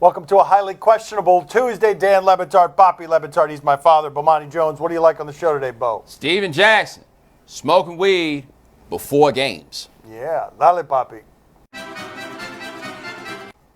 Welcome to a highly questionable Tuesday. Dan Lebitard, Boppy Lebitard, he's my father. Bomani Jones, what do you like on the show today, Bo? Steven Jackson, smoking weed before games. Yeah, dale, Papi.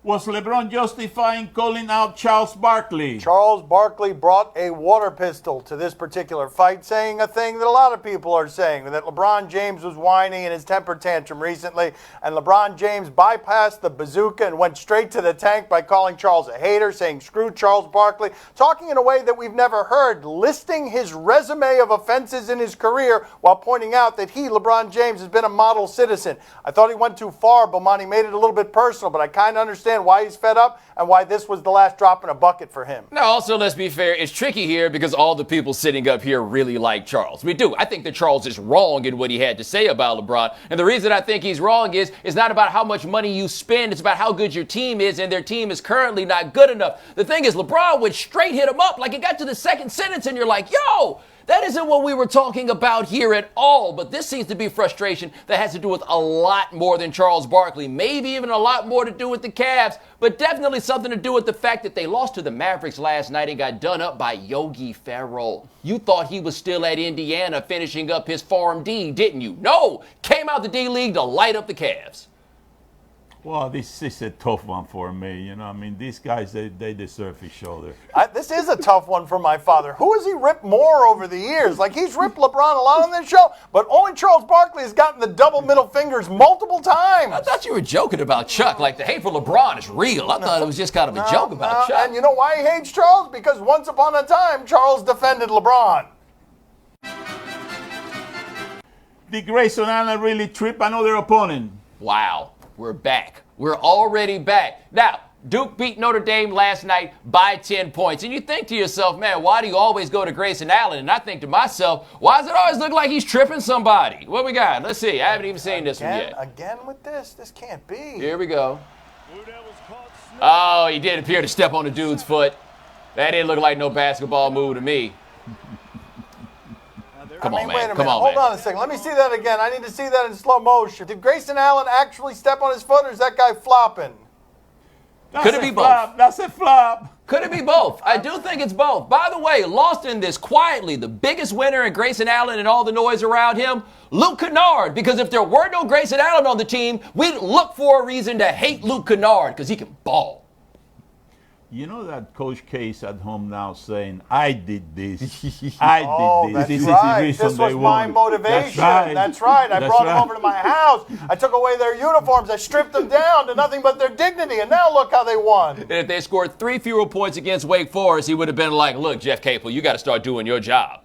Was LeBron justifying calling out Charles Barkley? Charles Barkley brought a water pistol to this particular fight, saying a thing that a lot of people are saying, that LeBron James was whining in his temper tantrum recently, and LeBron James bypassed the bazooka and went straight to the tank by calling Charles a hater, saying screw Charles Barkley, talking in a way that we've never heard, listing his resume of offenses in his career while pointing out that he, LeBron James, has been a model citizen. I thought he went too far, Bomani made it a little bit personal, but I kind of understand why he's fed up and why this was the last drop in a bucket for him. Now, also, let's be fair, it's tricky here because all the people sitting up here really like Charles. We do. I think that Charles is wrong in what he had to say about LeBron. And the reason I think he's wrong is it's not about how much money you spend. It's about how good your team is, and their team is currently not good enough. The thing is, LeBron would straight hit him up like it got to the second sentence, and you're like, yo, that isn't what we were talking about here at all. But this seems to be frustration that has to do with a lot more than Charles Barkley. Maybe even a lot more to do with the Cavs, but definitely something to do with the fact that they lost to the Mavericks last night and got done up by Yogi Ferrell. You thought he was still at Indiana finishing up his Farm D, didn't you? No! Came out the D-League to light up the Cavs. Well, this is a tough one for me. You know, I mean, these guys, they deserve each other. This is a tough one for my father. Who has he ripped more over the years? Like, he's ripped LeBron a lot on this show, but only Charles Barkley has gotten the double middle fingers multiple times. I thought you were joking about Chuck. Like, the hate for LeBron is real. I thought it was just kind of a joke about Chuck. And you know why he hates Charles? Because once upon a time, Charles defended LeBron. Did Grayson Allen really trip another opponent? Wow. We're back. We're already back. Now, Duke beat Notre Dame last night by 10 points. And you think to yourself, man, why do you always go to Grayson Allen? And I think to myself, why does it always look like he's tripping somebody? What we got? Let's see. I haven't even seen this one yet. Again with this? This can't be. Here we go. Oh, he did appear to step on the dude's foot. That didn't look like no basketball move to me. Come on, man. Wait a minute. Hold on a second. Let me see that again. I need to see that in slow motion. Did Grayson Allen actually step on his foot, or is that guy flopping? Could it be both? That's a flop. Could it be both? I do think it's both. By the way, lost in this quietly, the biggest winner in Grayson Allen and all the noise around him, Luke Kennard. Because if there were no Grayson Allen on the team, we'd look for a reason to hate Luke Kennard because he can ball. You know that Coach K is at home now saying, I did this. I did this. That's This right. is the reason This was they my won. motivation. That's right. I brought them over to my house. I took away their uniforms. I stripped them down to nothing but their dignity. And now look how they won. And if they scored 3 fewer points against Wake Forest, he would have been like, look, Jeff Capel, you got to start doing your job.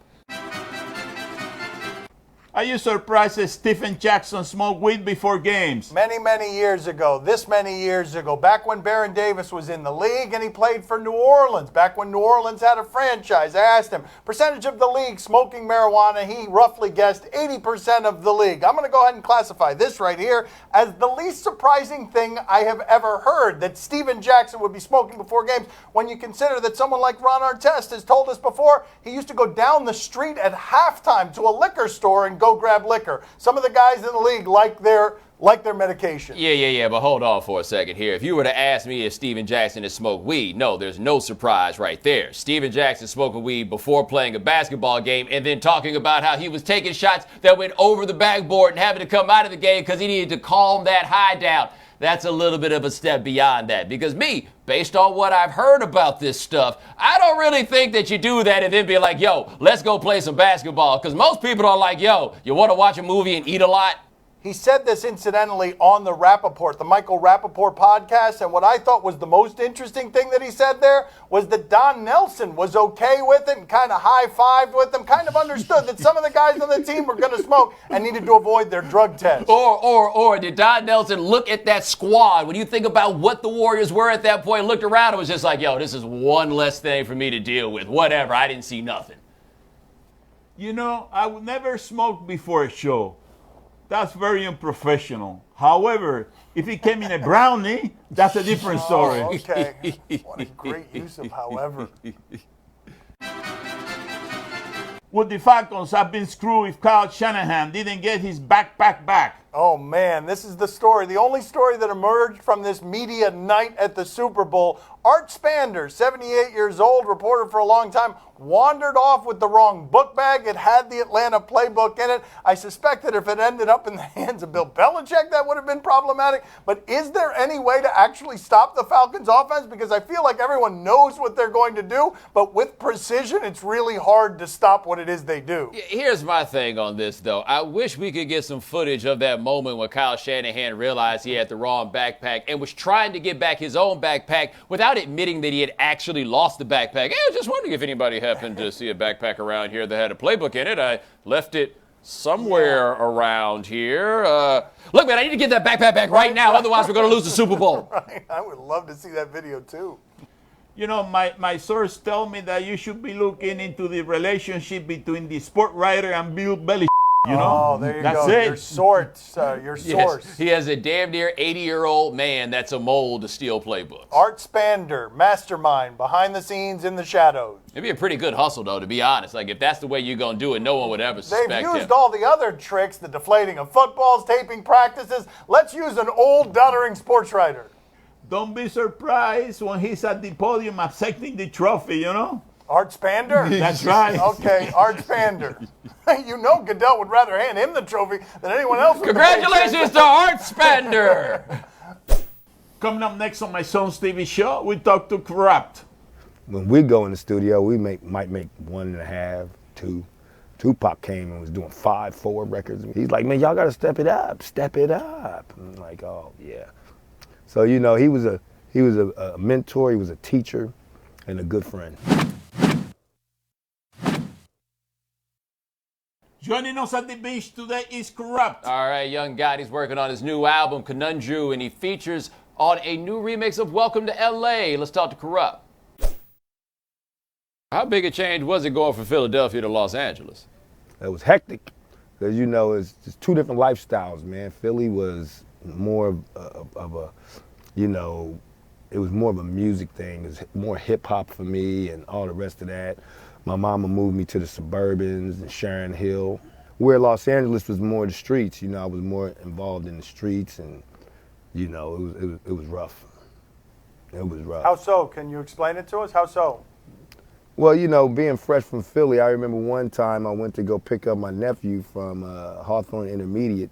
Are you surprised that Stephen Jackson smoked weed before games? Many, many years ago, many years ago, back when Baron Davis was in the league and he played for New Orleans, back when New Orleans had a franchise, I asked him, percentage of the league smoking marijuana, he roughly guessed 80% of the league. I'm going to go ahead and classify this right here as the least surprising thing I have ever heard, that Stephen Jackson would be smoking before games, when you consider that someone like Ron Artest has told us before, he used to go down the street at halftime to a liquor store and go grab liquor. Some of the guys in the league like their medication. Yeah, but hold on for a second here. If you were to ask me if Stephen Jackson has smoked weed, no, there's no surprise right there. Stephen Jackson smoking weed before playing a basketball game and then talking about how he was taking shots that went over the backboard and having to come out of the game because he needed to calm that high down. That's a little bit of a step beyond that. Because me, based on what I've heard about this stuff, I don't really think that you do that and then be like, yo, let's go play some basketball. Because most people are like, yo, you want to watch a movie and eat a lot? He said this incidentally on the Michael Rappaport podcast, and what I thought was the most interesting thing that he said there was that Don Nelson was okay with it and kind of high-fived with them, kind of understood that some of the guys on the team were going to smoke and needed to avoid their drug test. Or did Don Nelson look at that squad, when you think about what the Warriors were at that point, looked around and was just like, yo, this is one less thing for me to deal with. Whatever, I didn't see nothing. You know, I would never smoke before a show. That's very unprofessional. However, if it came in a brownie, that's a different story. Oh, okay. What a great use of however. Would the Falcons have been screwed if Kyle Shanahan didn't get his backpack back? Oh, man, this is the story. The only story that emerged from this media night at the Super Bowl. Art Spander, 78 years old, reporter for a long time, wandered off with the wrong book bag. It had the Atlanta playbook in it. I suspect that if it ended up in the hands of Bill Belichick, that would have been problematic. But is there any way to actually stop the Falcons' offense? Because I feel like everyone knows what they're going to do, but with precision, it's really hard to stop what it is they do. Here's my thing on this, though. I wish we could get some footage of that moment when Kyle Shanahan realized he had the wrong backpack and was trying to get back his own backpack without admitting that he had actually lost the backpack. I was just wondering if anybody happened to see a backpack around here that had a playbook in it. I left it somewhere around here. Look, man, I need to get that backpack back right now. Otherwise, we're going to lose the Super Bowl. Right. I would love to see that video, too. You know, my source tell me that you should be looking into the relationship between the sport writer and Bill Belichick. You know? Oh, there you that's go. It. Your source. Your source. Yes, he has a damn near 80-year-old man that's a mold to steal playbooks. Art Spander, mastermind, behind the scenes, in the shadows. It'd be a pretty good hustle, though, to be honest. Like, if that's the way you're going to do it, no one would ever suspect They've him. used all the other tricks, the deflating of footballs, taping practices. Let's use an old, duttering sports writer. Don't be surprised when he's at the podium accepting the trophy, you know? Art Spander? That's right. Okay, Art Spander. You know Goodell would rather hand him the trophy than anyone else. Congratulations to Art Spander. Coming up next on my son's TV show, we talk to Kurupt. When we go in the studio, we might make 1.5, 2. Tupac came and was doing 5, 4 records. He's like, man, y'all got to step it up. And I'm like, oh, yeah. So, you know, he was a mentor, he was a teacher, and a good friend. Joining us at the beach today is Kurupt. All right, young guy, he's working on his new album, Conundrum, and he features on a new remix of Welcome to L.A. Let's talk to Kurupt. How big a change was it going from Philadelphia to Los Angeles? It was hectic, because, you know, it's just 2 different lifestyles, man. Philly was more of a, you know, it was more of a music thing. It was more hip-hop for me and all the rest of that. My mama moved me to the Suburbans and Sharon Hill, where Los Angeles was more the streets. You know, I was more involved in the streets, and, you know, it was rough. It was rough. How so? Can you explain it to us? How so? Well, you know, being fresh from Philly, I remember one time I went to go pick up my nephew from Hawthorne Intermediate,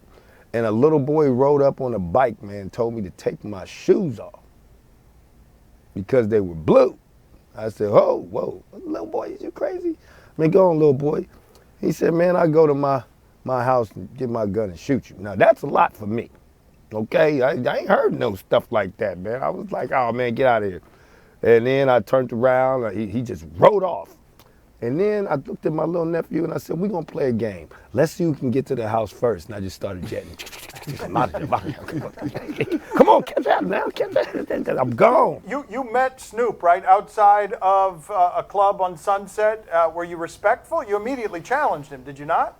and a little boy rode up on a bike, man, told me to take my shoes off because they were blue. I said, oh, whoa, little boy, is you crazy? I mean, go on, little boy. He said, man, I go to my house and get my gun and shoot you. Now, that's a lot for me, okay? I ain't heard no stuff like that, man. I was like, oh, man, get out of here. And then I turned around, he just rode off. And then I looked at my little nephew and I said, we're going to play a game. Let's see who can get to the house first. And I just started jetting. Come on, catch that now, catch that. I'm gone. You met Snoop, right, outside of a club on Sunset. Were you respectful? You immediately challenged him, did you not?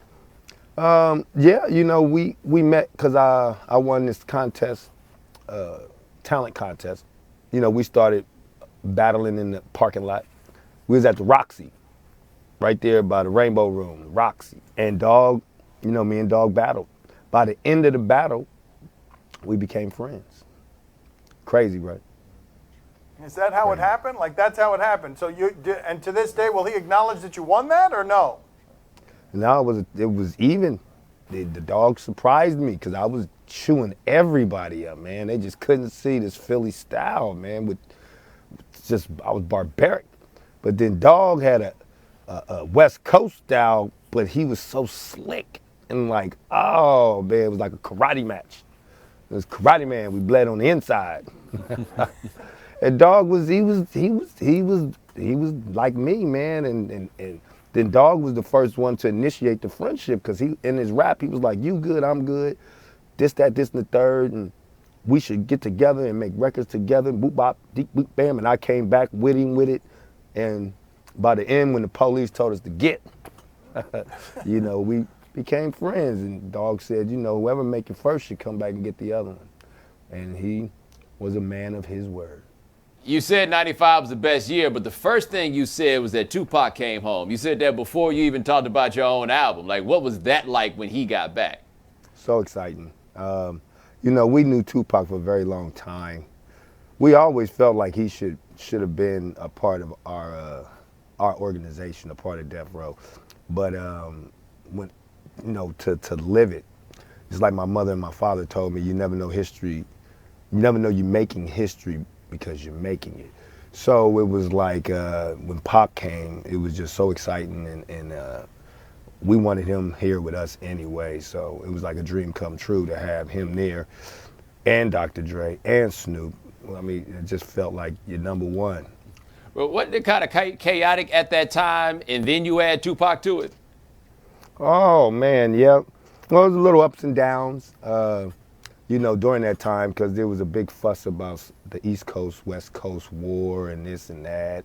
Yeah, you know, we met because I won this contest, talent contest. You know, we started battling in the parking lot. We was at the Roxy, right there by the Rainbow Room, Roxy. And Dog, you know, me and Dog battled. By the end of the battle, we became friends. Crazy, right? Is that how it happened? Like, that's how it happened. So and to this day, will he acknowledge that you won that or no? No, it was even. The Dog surprised me because I was chewing everybody up, man. They just couldn't see this Philly style, man. I was barbaric. But then Dog had a West Coast style, but he was so slick. And like, oh man, it was like a karate match. It was Karate Man. We bled on the inside. And Dog was like me, man. And then Dog was the first one to initiate the friendship because he in his rap he was like, you good, I'm good, this, that, this, and the third, and we should get together and make records together. Boop bop, deep boop bam, and I came back with him with it. And by the end, when the police told us to get, you know, we became friends, and Dog said, you know, whoever make it first should come back and get the other one. And he was a man of his word. You said 95 was the best year, but the first thing you said was that Tupac came home. You said that before you even talked about your own album. Like, what was that like when he got back? So exciting. You know, we knew Tupac for a very long time. We always felt like he should have been a part of our organization, a part of Death Row. But when, you know, to live it, it's like my mother and my father told me, you never know history, you never know you're making history because you're making it. So it was like when Pac came, it was just so exciting, and we wanted him here with us anyway. So it was like a dream come true to have him there, and Dr. Dre and Snoop. I mean, it just felt like you're number one. Well, wasn't it kind of chaotic at that time, and then you add Tupac to it? Oh man, yeah. Well, it was a little ups and downs, you know, during that time, because there was a big fuss about the East Coast, West Coast war and this and that.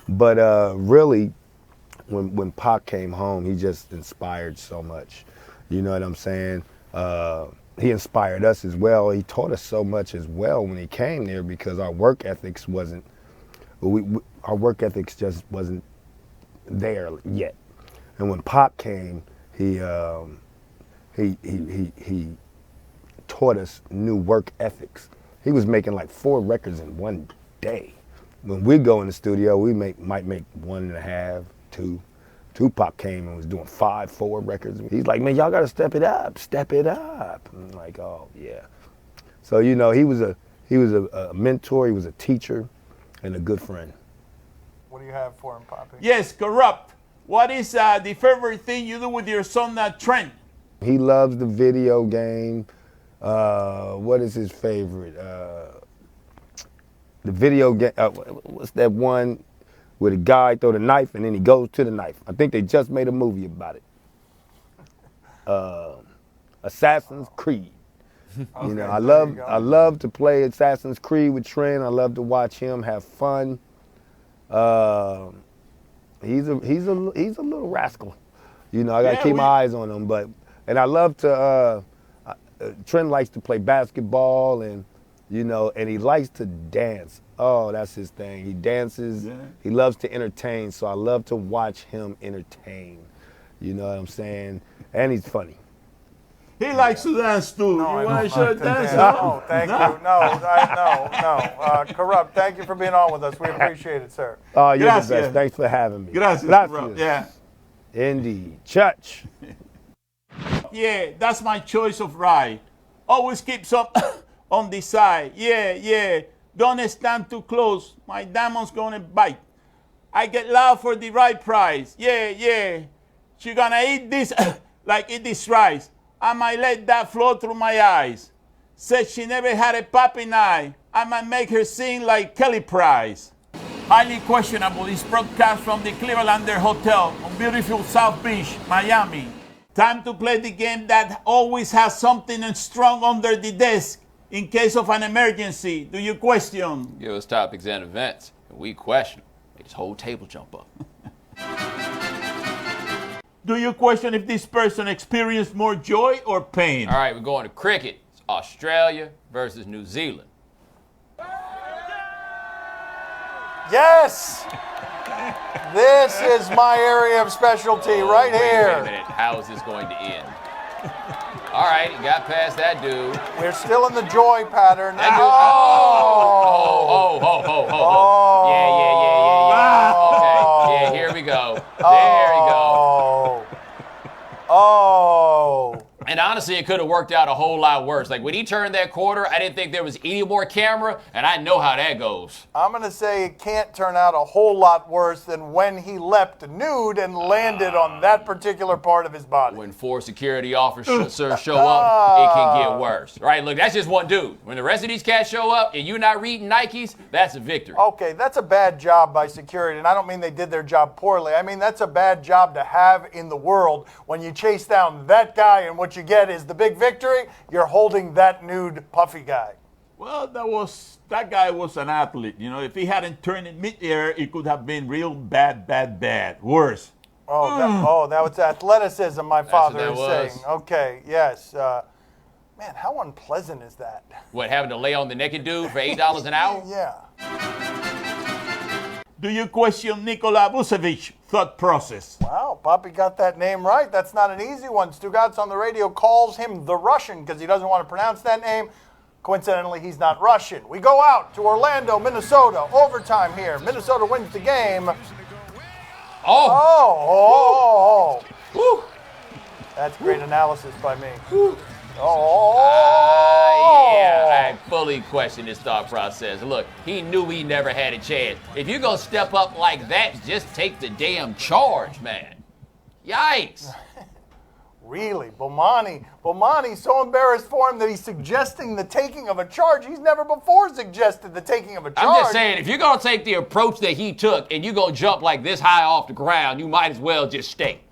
But really, when Pac came home, he just inspired so much. You know what I'm saying? He inspired us as well. He taught us so much as well when he came there, because our work ethics wasn't, our work ethics just wasn't there yet. And when Pac came, he taught us new work ethics. He was making like 4 records in one day. When we go in the studio, we might make 1.5, 2. Tupac came and was doing 5, 4 records. He's like, man, y'all gotta step it up, step it up. And I'm like, oh yeah. So you know, he was a mentor, he was a teacher, and a good friend. What do you have for him, Poppy? Yes, Kurupt. What is the favorite thing you do with your son, Trent? He loves the video game. What is his favorite? The video game. What's that one where the guy throw the knife and then he goes to the knife? I think they just made a movie about it. Assassin's Creed. Okay, you know, I love to play Assassin's Creed with Trent. I love to watch him have fun. He's a little rascal. You know, I gotta keep my eyes on him. And I love to. Trent likes to play basketball, and you know, and he likes to dance. Oh, that's his thing. He dances. Yeah. He loves to entertain. So I love to watch him entertain. You know what I'm saying? And he's funny. He likes to dance too. No, you want to show dance? No, thank you. No. Kurupt, thank you for being on with us. We appreciate it, sir. Oh, you're the best. Thanks for having me. Gracias. Kurupt. Yeah. Indeed. Church. Yeah, that's my choice of ride. Always keep some on the side. Yeah. Don't stand too close. My diamond's gonna bite. I get loud for the right price. Yeah. She gonna eat this like eat this rice. I might let that flow through my eyes. Said she never had a popping eye. I might make her sing like Kelly Price. Highly questionable. This broadcast from the Clevelander Hotel on beautiful South Beach, Miami. Time to play the game that always has something strong under the desk in case of an emergency. Do you question? Give us topics and events, and we question. Make this whole table jump up. Do you question if this person experienced more joy or pain? All right, we're going to cricket. It's Australia versus New Zealand. Yes! This is my area of specialty right here. Wait a minute. How is this going to end? All right, you got past that dude. We're still in the joy pattern. That dude. Yeah. Okay. Yeah, here we go. There we go. And honestly, it could have worked out a whole lot worse. Like when he turned that quarter, I didn't think there was any more camera, and I know how that goes. I'm going to say it can't turn out a whole lot worse than when he leapt nude and landed on that particular part of his body. When 4 security officers show up, it can get worse. Right? Look, that's just one dude. When the rest of these cats show up and you're not reading Nikes, that's a victory. Okay, that's a bad job by security, and I don't mean they did their job poorly. I mean that's a bad job to have in the world when you chase down that guy and what you get is the big victory. You're holding that nude puffy guy. Well, that guy was an athlete. You know, if he hadn't turned in midair, it could have been real bad. Worse. That was athleticism, my father is was. saying. Okay, yes. Man, how unpleasant is that? What, having to lay on the naked dude for $8 an hour? Yeah. Do you question Nikola Vucevic's thought process? Wow, Poppy got that name right. That's not an easy one. Stugotz on the radio calls him the Russian because he doesn't want to pronounce that name. Coincidentally, he's not Russian. We go out to Orlando, Minnesota. Overtime here. Minnesota wins the game. Oh. Woo. That's great analysis by me. Yeah, I fully question his thought process. Look, he knew he never had a chance. If you're going to step up like that, just take the damn charge, man. Yikes. Really, Bomani's so embarrassed for him that he's suggesting the taking of a charge. He's never before suggested the taking of a charge. I'm just saying, if you're going to take the approach that he took and you're going to jump like this high off the ground, you might as well just stay.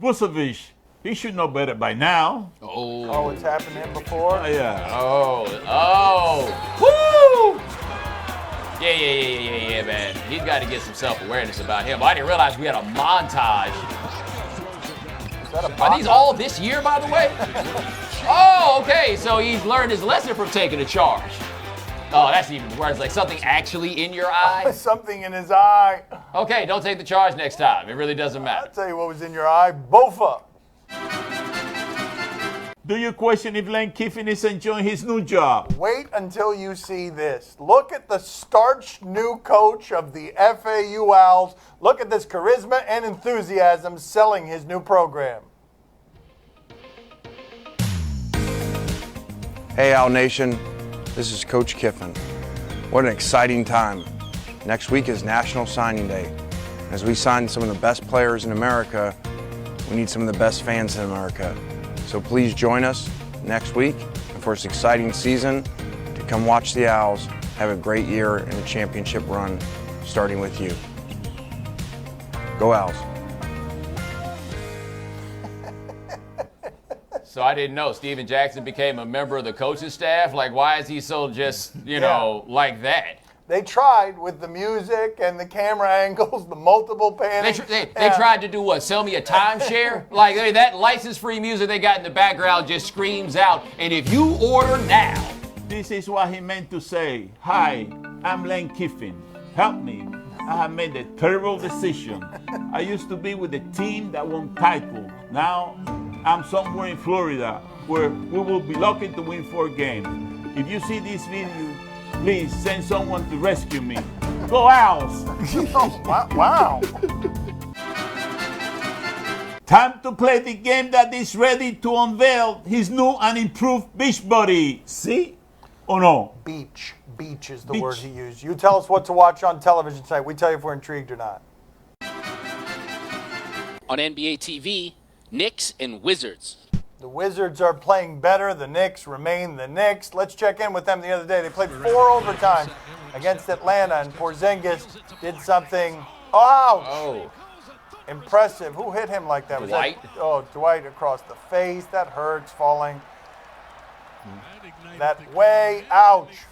Vucevic, he should know better by now. Oh, it's happened to him before? Yeah. Woo! Yeah, man. He's got to get some self-awareness about him. I didn't realize we had a montage. Are these all this year, by the way? Oh, okay. So he's learned his lesson from taking a charge. Oh, that's even worse. Like something actually in your eye? Something in his eye. Okay, don't take the charge next time. It really doesn't matter. I'll tell you what was in your eye. Bofa. Do you question if Lane Kiffin is enjoying his new job? Wait until you see this. Look at the starched new coach of the FAU Owls. Look at this charisma and enthusiasm selling his new program. Hey, Owl Nation. This is Coach Kiffin. What an exciting time. Next week is National Signing Day. As we sign some of the best players in America, we need some of the best fans in America. So please join us next week for this exciting season to come watch the Owls have a great year and a championship run, starting with you. Go Owls. So I didn't know Steven Jackson became a member of the coaching staff. Like, why is he so just, like that? They tried with the music and the camera angles, the multiple panning. They tried to do what? Sell me a timeshare? Like that license-free music they got in the background just screams out. And if you order now. This is what he meant to say. Hi, I'm Lane Kiffin. Help me. I have made a terrible decision. I used to be with a team that won titles. Now I'm somewhere in Florida where we will be lucky to win 4 games. If you see this video, please send someone to rescue me. Go Owls! Wow. Time to play the game that is ready to unveil his new and improved beach body. See? Or no? Beach is the word he used. You tell us what to watch on television tonight. We tell you if we're intrigued or not. On NBA TV, Knicks and Wizards. The Wizards are playing better. The Knicks remain the Knicks. Let's check in with them the other day. They played 4 overtimes against Atlanta, and Porzingis did something. Oh! Impressive. Who hit him like that? Dwight. Dwight across the face. That hurts, falling that way. Ouch.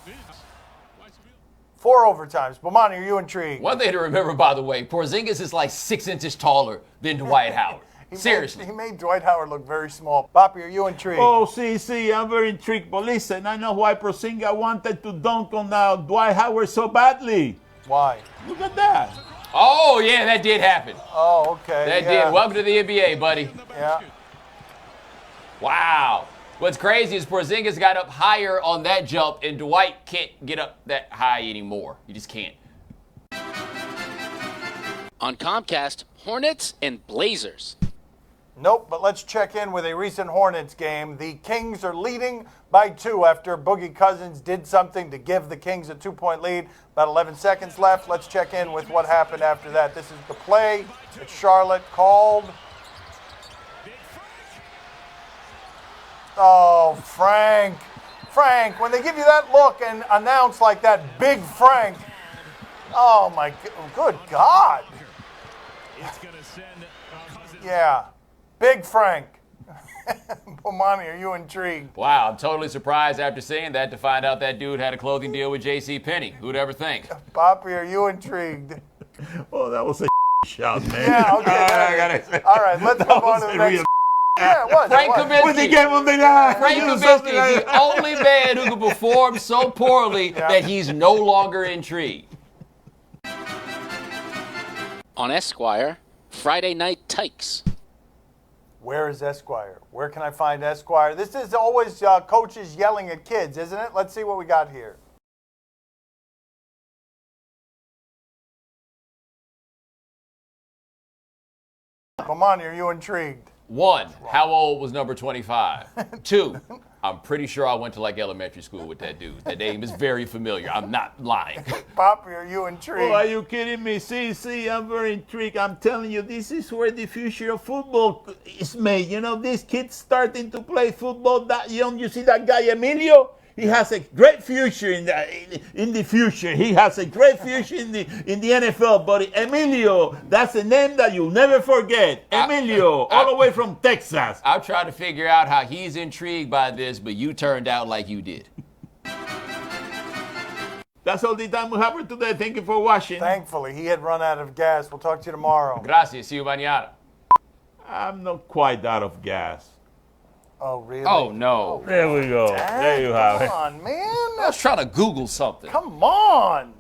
4 overtimes. Bomani, are you intrigued? One thing to remember, by the way, Porzingis is like 6 inches taller than Dwight Howard. Seriously. He made Dwight Howard look very small. Boppy, are you intrigued? Oh, see, I'm very intrigued. But listen, I know why Porzingis wanted to dunk on Dwight Howard so badly. Why? Look at that. Oh, yeah, that did happen. Oh, okay. That did. Welcome to the NBA, buddy. Yeah. Wow. What's crazy is Porzingis got up higher on that jump, and Dwight can't get up that high anymore. He just can't. On Comcast, Hornets and Blazers. Nope, but let's check in with a recent Hornets game. The Kings are leading by 2 after Boogie Cousins did something to give the Kings a 2-point lead. About 11 seconds left. Let's check in with what happened after that. This is the play that Charlotte called. Oh, Frank, when they give you that look and announce like that, Big Frank. Oh, my good God. Yeah, Big Frank. Bomani, are you intrigued? Wow, I'm totally surprised after seeing that to find out that dude had a clothing deal with JCPenney. Who'd ever think? Boppy, are you intrigued? Oh, that was a shot, man. Yeah, okay. All right, let's move on to the next. Yeah, it was. Frank Kaminsky. With the game on the line. Frank Kaminsky is the only man who can perform so poorly that he's no longer intrigued. On Esquire, Friday Night Tykes. Where is Esquire? Where can I find Esquire? This is always coaches yelling at kids, isn't it? Let's see what we got here. Come on, are you intrigued? 1, how old was number 25? 2, I'm pretty sure I went to like elementary school with that dude. That name is very familiar. I'm not lying. Poppy, are you intrigued? Oh, are you kidding me? See, I'm very intrigued. I'm telling you, this is where the future of football is made. You know, these kids starting to play football that young. You see that guy, Emilio? He has a great future in the future. He has a great future in the NFL. But Emilio, that's a name that you'll never forget. Emilio, all the way from Texas. I'm trying to figure out how he's intrigued by this, but you turned out like you did. That's all the time we have for today. Thank you for watching. Thankfully, he had run out of gas. We'll talk to you tomorrow. Gracias. See you mañana. I'm not quite out of gas. Oh, really? Oh, no. There we go. There you have it. Come on, man. I was trying to Google something. Come on.